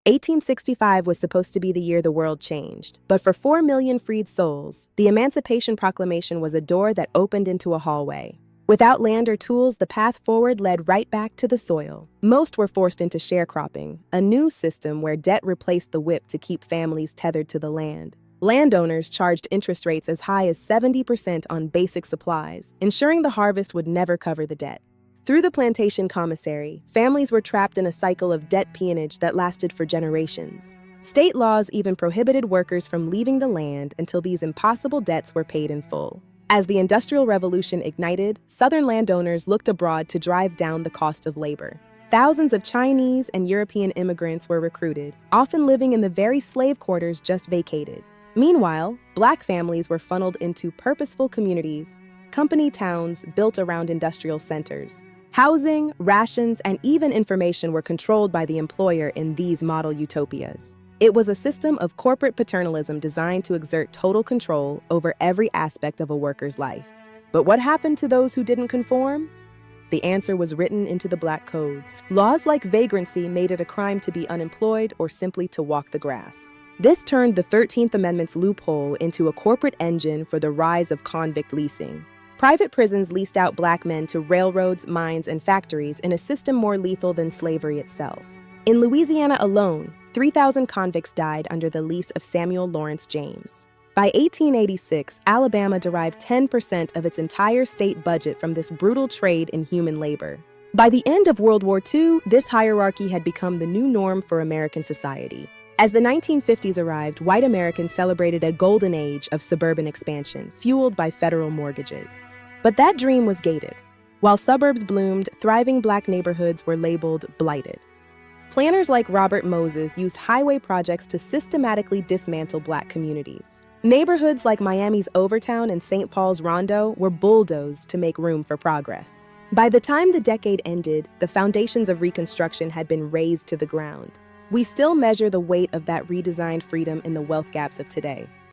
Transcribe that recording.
1865 was supposed to be the year the world changed, but for 4 million freed souls, the Emancipation Proclamation was a door that opened into a hallway. Without land or tools, the path forward led right back to the soil. Most were forced into sharecropping, a new system where debt replaced the whip to keep families tethered to the land. Landowners charged interest rates as high as 70% on basic supplies, ensuring the harvest would never cover the debt. Through the plantation commissary, families were trapped in a cycle of debt peonage that lasted for generations. State laws even prohibited workers from leaving the land until these impossible debts were paid in full. As the Industrial Revolution ignited, Southern landowners looked abroad to drive down the cost of labor. Thousands of Chinese and European immigrants were recruited, often living in the very slave quarters just vacated. Meanwhile, Black families were funneled into purposeful communities, company towns built around industrial centers. Housing, rations, and even information were controlled by the employer in these model utopias. It was a system of corporate paternalism designed to exert total control over every aspect of a worker's life. But what happened to those who didn't conform? The answer was written into the Black codes. Laws like vagrancy made it a crime to be unemployed or simply to walk the grass. This turned the 13th Amendment's loophole into a corporate engine for the rise of convict leasing. Private prisons leased out Black men to railroads, mines, and factories in a system more lethal than slavery itself. In Louisiana alone, 3,000 convicts died under the lease of Samuel Lawrence James. By 1886, Alabama derived 10% of its entire state budget from this brutal trade in human labor. By the end of World War II, this hierarchy had become the new norm for American society. As the 1950s arrived, white Americans celebrated a golden age of suburban expansion, fueled by federal mortgages. But that dream was gated. While suburbs bloomed, thriving Black neighborhoods were labeled blighted. Planners like Robert Moses used highway projects to systematically dismantle Black communities. Neighborhoods like Miami's Overtown and St. Paul's Rondo were bulldozed to make room for progress. By the time the decade ended, the foundations of Reconstruction had been razed to the ground. We still measure the weight of that redesigned freedom in the wealth gaps of today.